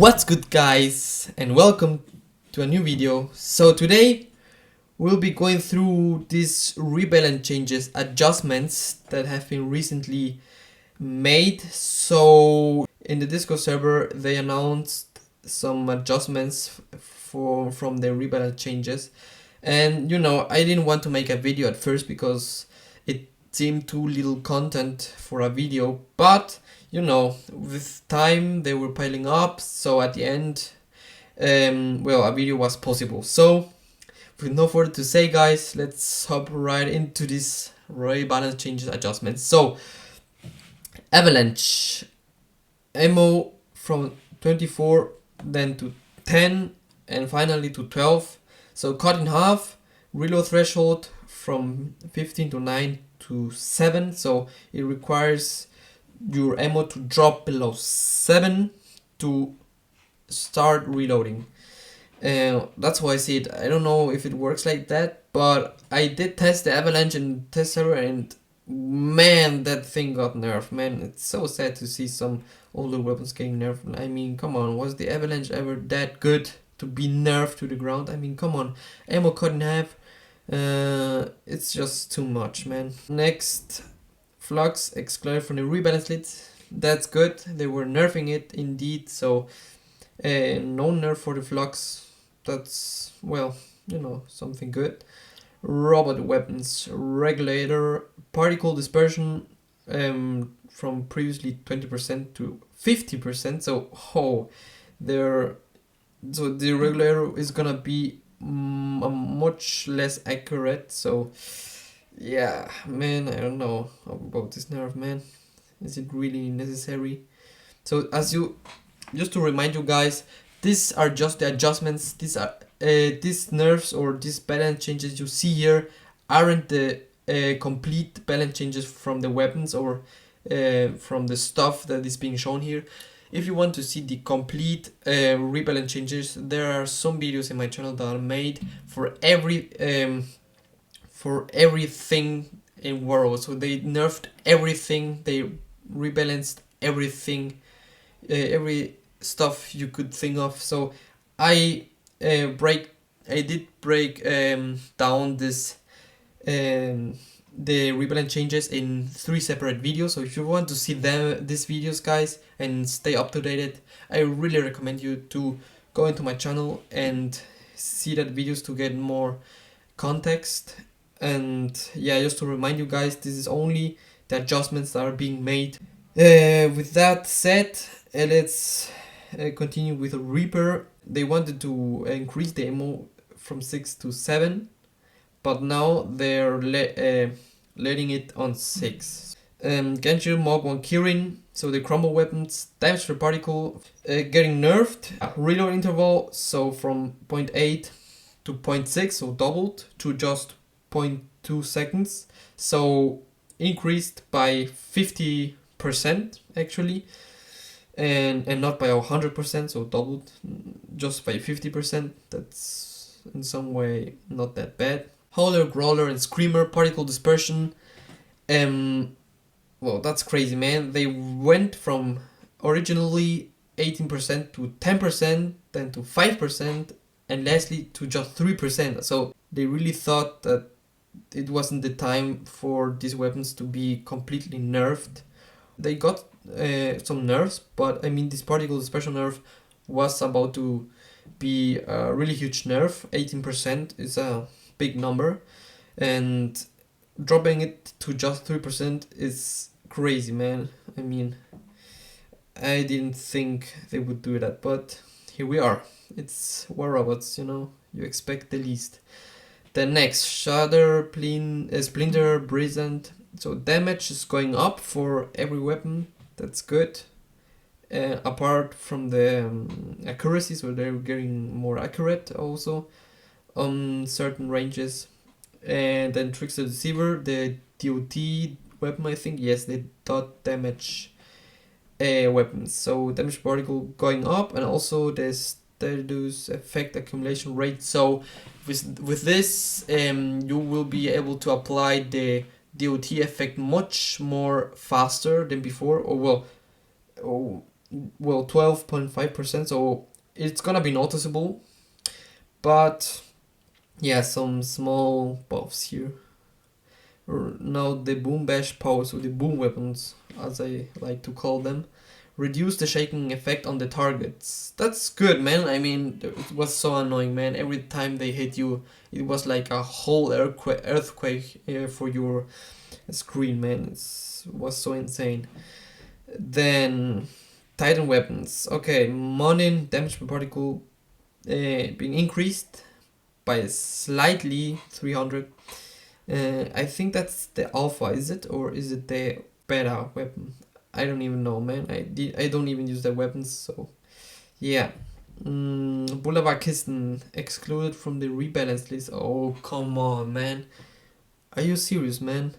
What's good, guys, and welcome to a new video. So today we'll be going through these rebalance changes, adjustments that have been recently made. So in the Discord server they announced some adjustments from the rebalance changes, and I didn't want to make a video at first because it seemed too little content for a video, but with time they were piling up, so at the end a video was possible. So with no further to say, guys, let's hop right into this rebalance changes adjustments. So avalanche ammo from 24 then to 10 and finally to 12, so cut in half. Reload threshold from 15 to 9 to 7, so it requires your ammo to drop below 7 to start reloading. That's why I see it. I don't know if it works like that, but I did test the avalanche in test server, and man, that thing got nerfed. Man, it's so sad to see some older weapons getting nerfed. I mean, come on, was the avalanche ever that good to be nerfed to the ground? I mean, come on, ammo cut in half. It's just too much, man. Next, flux excluded from the rebalance list. That's good. They were nerfing it indeed. So no nerf for the flux. That's, well, something good. Robot weapons regulator particle dispersion from previously 20% to 50%. So the regulator is gonna be much less accurate. So yeah, man, I don't know about this nerf, man. Is it really necessary? So just to remind you guys, these are just the adjustments. These nerfs or these balance changes you see here aren't the complete balance changes from the weapons or from the stuff that is being shown here. If you want to see the complete rebalance changes, there are some videos in my channel that are made for everything in world. So they nerfed everything, they rebalanced everything, every stuff you could think of. So I did break down this the rebalance changes in 3 separate videos. So if you want to see these videos, guys, and stay up to date, I really recommend you to go into my channel and see that videos to get more context. And yeah, just to remind you guys, this is only the adjustments that are being made. With that said, let's continue with Reaper. They wanted to increase the ammo from 6 to 7, but now they're letting it on 6. Genshir Mog 1 Kirin, so the crumble weapons, damage per particle getting nerfed. Reload interval, so from 0.8 to 0.6, so doubled to just 0.2 seconds, so increased by 50% actually, and not by 100%, so doubled just by 50%. That's in some way not that bad. Howler, Growler, and Screamer particle dispersion. Well, that's crazy, man. They went from originally 18% to 10%, then to 5%, and lastly to just 3%. So they really thought that it wasn't the time for these weapons to be completely nerfed. They got some nerfs, but I mean, this particle dispersion nerf was about to be a really huge nerf. 18% is a big number, and dropping it to just 3% is crazy, man. I mean, I didn't think they would do that, but here we are. It's war robots, you expect the least. The next, Shatter, Splinter, Brisant. So damage is going up for every weapon. That's good. Apart from the accuracy, so they're getting more accurate also on certain ranges. And then Trickster Deceiver, the DOT weapon, I think. Yes, the dot damage weapons. So damage particle going up, and also the status effect accumulation rate. So with this, you will be able to apply the DOT effect much more faster than before. well, 12.5%, so it's gonna be noticeable. But yeah, some small buffs here. Now the boom bash power, so the boom weapons, as I like to call them, reduce the shaking effect on the targets. That's good, man. I mean, it was so annoying, man. Every time they hit you, it was like a whole earthquake for your screen, man. It was so insane. Then Titan weapons. Okay, morning damage per particle being increased by slightly 300. I think that's the alpha, is it? Or is it the beta weapon? I don't even know, man. I don't even use the weapons, so yeah. Boulevard Kisten excluded from the rebalance list. Oh, come on, man. Are you serious, man?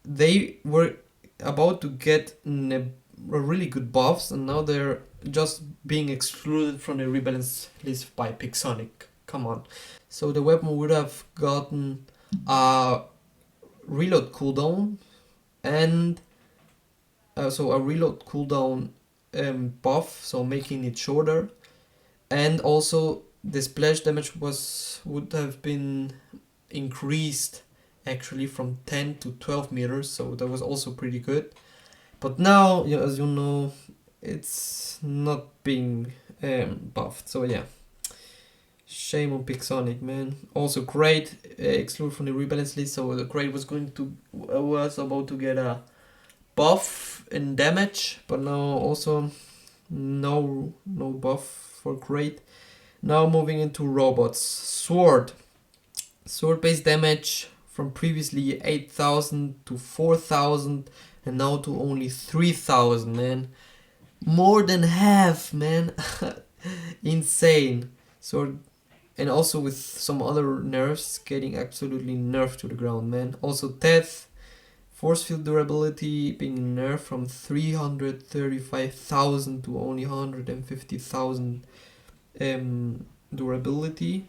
They were about to get a really good buffs, and now they're just being excluded from the rebalance list by Pixonic. Come on. So the weapon would have gotten a reload cooldown and so a reload cooldown buff, so making it shorter, and also the splash damage would have been increased actually from 10 to 12 meters, so that was also pretty good. But now, as you know, it's not being buffed, so yeah. Shame on Pixonic, man. Also, Great excluded from the rebalance list, so the Great was about to get a buff in damage, but now also no buff for Great. Now moving into robots. Sword based damage from previously 8,000 to 4,000 and now to only 3,000, man. More than half, man. Insane. Sword, and also with some other nerfs getting absolutely nerfed to the ground, man. Also death, force field durability being nerfed from 335,000 to only 150,000 durability.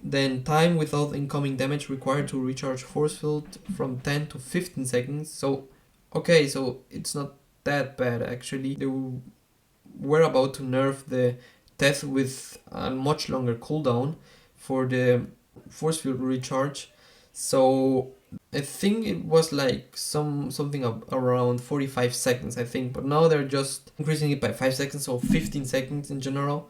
Then time without incoming damage required to recharge force field from 10 to 15 seconds. So okay, so it's not that bad actually. They were about to nerf the death with a much longer cooldown for the force field recharge. So I think it was like something around 45 seconds, I think. But now they're just increasing it by 5 seconds, so 15 seconds in general.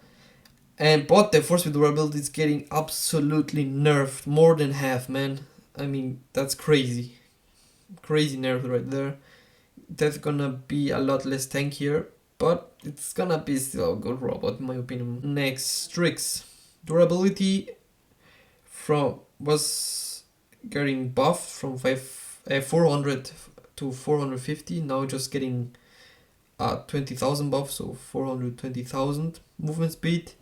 But the force field durability is getting absolutely nerfed, more than half, man. I mean, that's crazy. Crazy nerf right there. That's gonna be a lot less tankier, but it's gonna be still a good robot in my opinion. Next, Strix. Durability was getting buffed from 400 to 450, now just getting 20,000 buff, so 420,000. Movement speed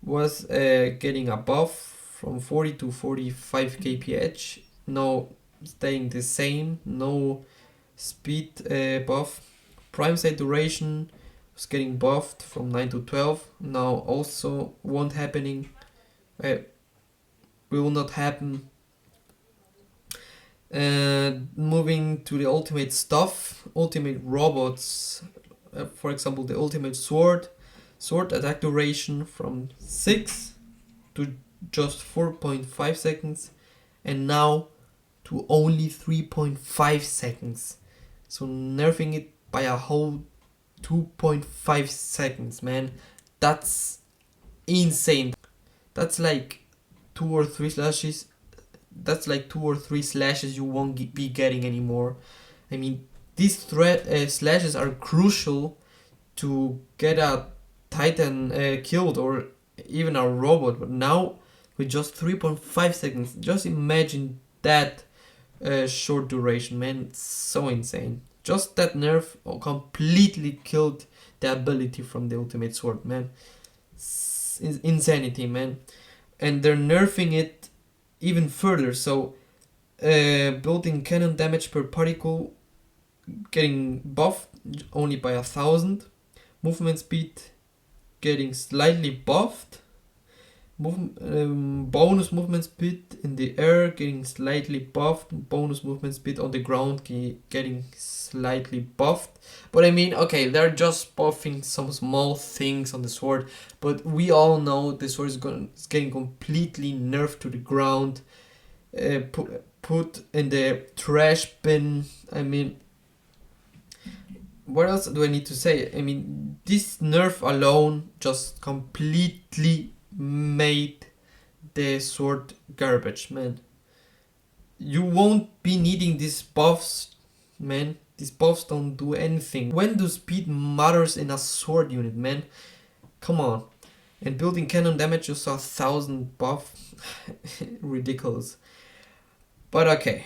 was getting a buff from 40 to 45 kph, now staying the same, no speed buff. Prime side duration was getting buffed from 9 to 12, now also won't happening, will not happen. Moving to the ultimate stuff, ultimate robots, for example the ultimate sword attack duration from 6 to just 4.5 seconds and now to only 3.5 seconds, so nerfing it by a whole 2.5 seconds, man. That's insane. That's like 2 or 3 slashes. That's like 2 or 3 slashes you won't be getting anymore. I mean, these slashes are crucial to get a Titan killed or even a robot, but now with just 3.5 seconds, just imagine that short duration, man. It's so insane. Just that nerf completely killed the ability from the ultimate sword, man. It's insanity, man. And they're nerfing it even further, so building cannon damage per particle getting buffed only by 1,000, movement speed getting slightly buffed, Bonus movement speed in the air getting slightly buffed. Bonus movement speed on the ground getting slightly buffed. But I mean, okay, they're just buffing some small things on the sword. But we all know the sword is getting completely nerfed to the ground. Put in the trash bin. I mean, what else do I need to say? I mean, this nerf alone just completely made the sword garbage, man. You won't be needing these buffs, man. These buffs don't do anything. When do speed matters in a sword unit, man? Come on. And building cannon damage, you saw 1000 buff. Ridiculous. But okay.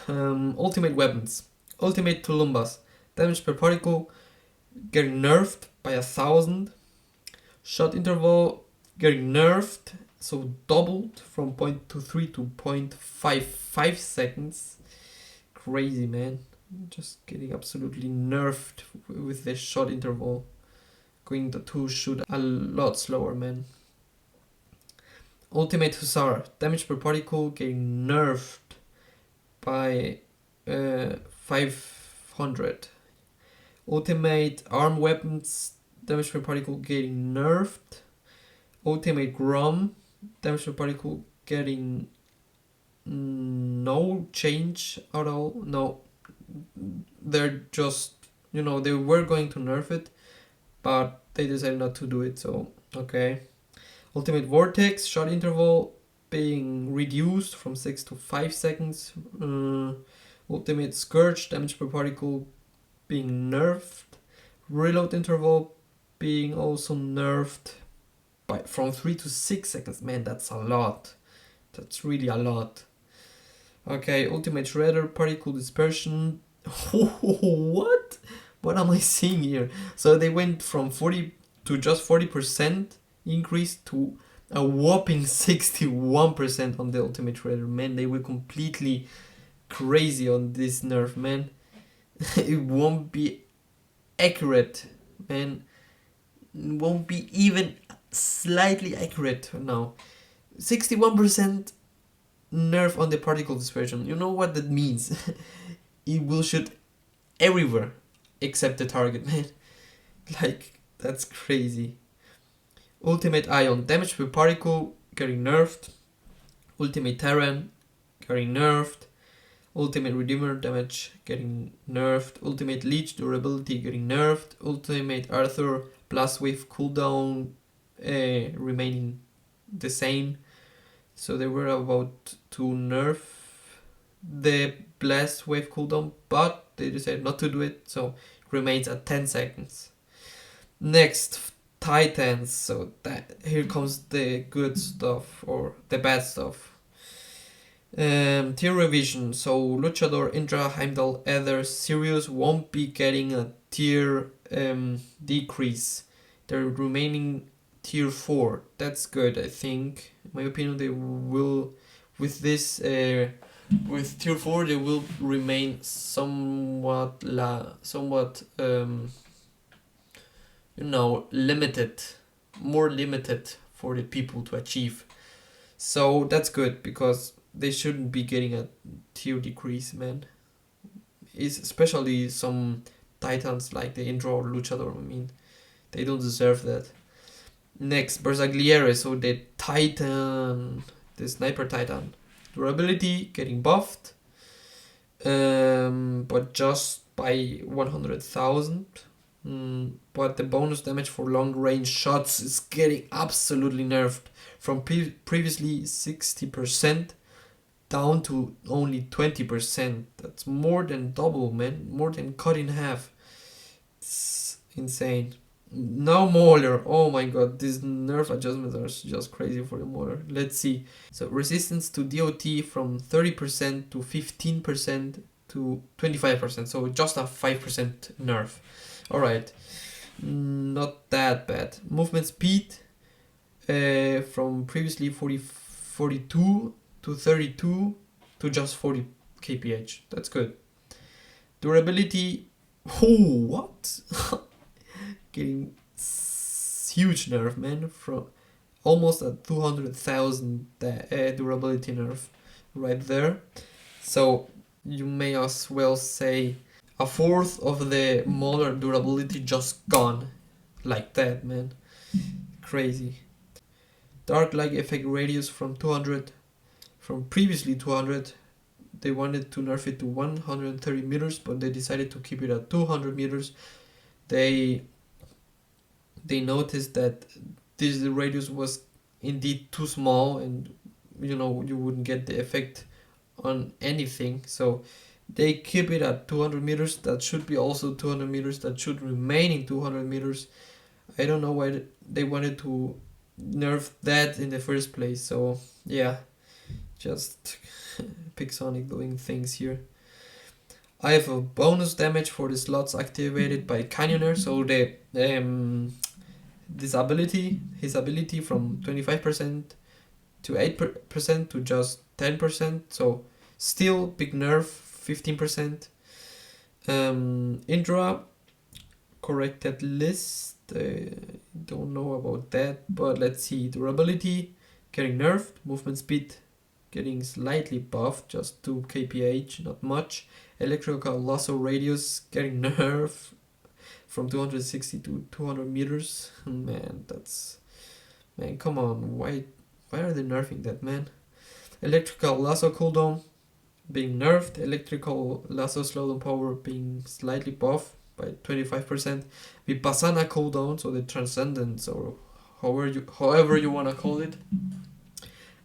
Ultimate weapons. Ultimate Tulumbas. Damage per particle getting nerfed by 1000. Shot interval getting nerfed, so doubled from 0.23 to 0.55 seconds. Crazy, man. Just getting absolutely nerfed with the shot interval. Going to shoot a lot slower, man. Ultimate Hussar. Damage per particle getting nerfed by 500. Ultimate arm weapons, damage per particle getting nerfed. Ultimate Grom, damage per particle getting no change at all. No, they're just, they were going to nerf it, but they decided not to do it, so okay. Ultimate Vortex, shot interval being reduced from 6 to 5 seconds. Ultimate Scourge, damage per particle being nerfed. Reload interval being also nerfed from 3 to 6 seconds. Man, that's a lot. That's really a lot. Okay, Ultimate Shredder, particle dispersion. What? What am I seeing here? So they went from 40 to just 40% increase to a whopping 61% on the Ultimate Shredder. Man, they were completely crazy on this nerf, man. It won't be accurate, man. It won't be even slightly accurate now. 61% nerf on the particle dispersion. You know what that means? It will shoot everywhere except the target, man. Like, that's crazy. Ultimate Ion, damage per particle getting nerfed. Ultimate Terran getting nerfed. Ultimate Redeemer, damage getting nerfed. Ultimate Leech, durability getting nerfed. Ultimate Arthur, blast wave cooldown remaining the same. So they were about to nerf the blast wave cooldown, but they decided not to do it, so it remains at 10 seconds. Next, Titans. So here comes the good stuff, or the bad stuff. Tier revision. So Luchador, Indra, Heimdall, Ether, Sirius won't be getting a tier decrease. They're remaining tier 4. That's good, I think. In my opinion, they will, with this, with tier 4, they will remain somewhat limited, more limited for the people to achieve. So that's good, because they shouldn't be getting a tier decrease, man. It's especially some Titans like the Indra or Luchador. I mean, they don't deserve that. Next, Bersagliere, so the Titan, the Sniper Titan. Durability getting buffed, but just by 100,000. But the bonus damage for long range shots is getting absolutely nerfed from previously 60% down to only 20%. That's more than double, man. More than cut in half. It's insane. Now Mauler. Oh my god, these nerf adjustments are just crazy for the Mauler. Let's see. So resistance to DOT from 30% to 15% to 25%. So just a 5% nerf. Alright. Not that bad. Movement speed from previously 42 to 32 to just 40 kph. That's good. Durability. Oh, what? Getting huge nerf, man. From almost a 200,000 durability nerf right there. So you may as well say a fourth of the molar durability just gone like that, man. Crazy. Dark light effect radius from 200, from previously 200, they wanted to nerf it to 130 meters, but they decided to keep it at 200 meters. They noticed that this radius was indeed too small, and you wouldn't get the effect on anything. So they keep it at 200 meters. That should be also 200 meters. That should remain in 200 meters. I don't know why they wanted to nerf that in the first place. So yeah, just Pixonic doing things here. I have a bonus damage for the slots activated by Canyoner. So the his ability from 25% to 8% to just 10%. So still big nerf, 15%. Indra corrected list. Don't know about that, but let's see. Durability getting nerfed, movement speed getting slightly buffed, just 2 kph, not much. Electrical lasso radius getting nerfed from 260 to 200 meters. Man, come on, why are they nerfing that, man? Electrical lasso cooldown being nerfed, electrical lasso slowdown power being slightly buffed by 25%. Vipassana cooldown, so the transcendence, or however you wanna call it,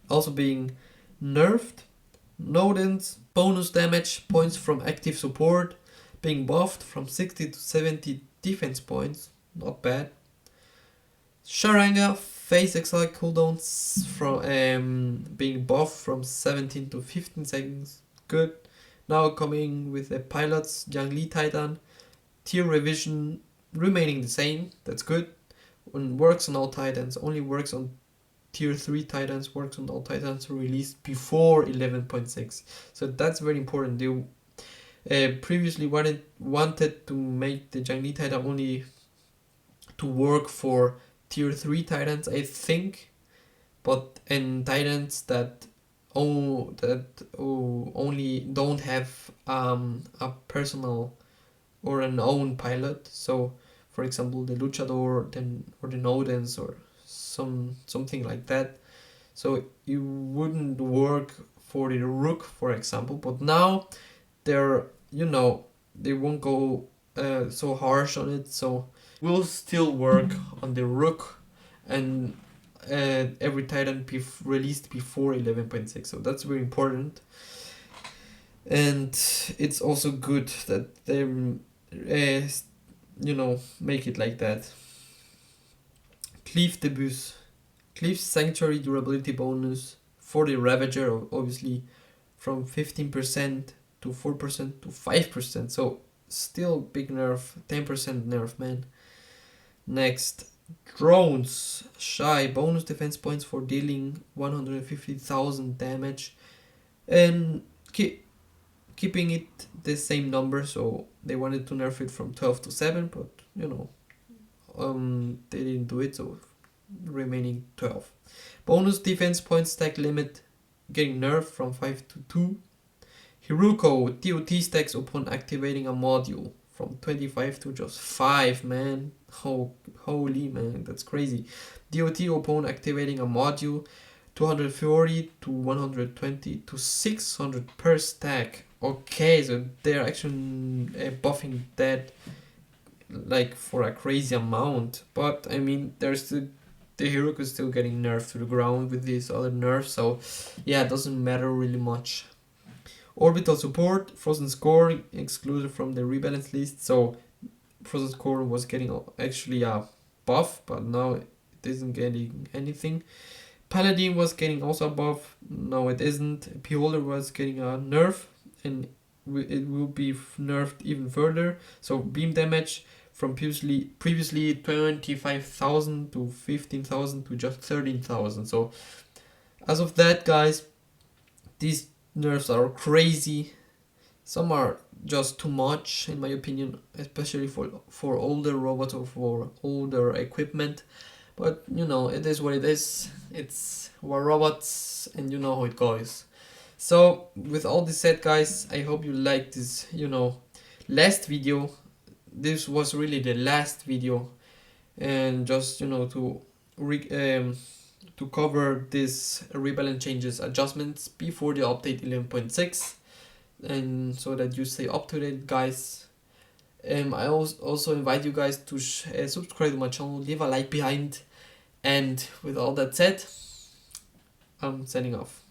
also being nerfed. Nodens bonus damage points from active support being buffed from 60 to 70 defense points, not bad. Sharanga phase exile cooldowns from being buffed from 17 to 15 seconds, good. Now coming with the pilots, Jiangli Titan, tier revision remaining the same, that's good. And works on all titans, only works on tier 3 titans, works on all titans released before 11.6. So that's very important. They previously wanted to make the Jiangli Titan only to work for tier 3 titans, I think, and titans that only don't have a personal or an own pilot. So for example the Luchador or the Nodens or something like that. So it wouldn't work for the Rook, for example, but now they won't go so harsh on it, so we'll still work on the Rook and every Titan released before 11.6. So that's very important, and it's also good that they make it like that. Cleave debuts. Cleave Sanctuary durability bonus for the Ravager, obviously, from 15% to 4% to 5%. So still big nerf, 10% nerf, man. Next, drones. Shy bonus defense points for dealing 150,000 damage, and keeping it the same number. So they wanted to nerf it from 12 to 7, but they didn't do it, so remaining 12. Bonus defense point stack limit getting nerfed from 5 to 2. Hiruko DOT stacks upon activating a module from 25 to just 5, man. Holy man, that's crazy. DOT upon activating a module 240 to 120 to 600 per stack. Okay, so they're actually buffing that like for a crazy amount, but I mean there's the Hiruko is still getting nerfed to the ground with these other nerfs, so yeah, it doesn't matter really much. Orbital support, Frozen Score excluded from the rebalance list, so Frozen Score was getting actually a buff, but now it isn't getting anything. Paladin was getting also a buff, no it isn't. Beholder was getting a nerf, and it will be nerfed even further. So beam damage from previously 25,000 to 15,000 to just 13,000. So as of that, guys, these nerfs are crazy. Some are just too much in my opinion, especially for older robots or for older equipment. But you know, it is what it is. We're robots, and you know how it goes. So with all this said, guys, I hope you liked this, last video. This was really the last video, and just to cover this rebalance changes adjustments before the update 11.6, and so that you stay up to date, guys. I also invite you guys to subscribe to my channel, leave a like behind, and with all that said, I'm signing off.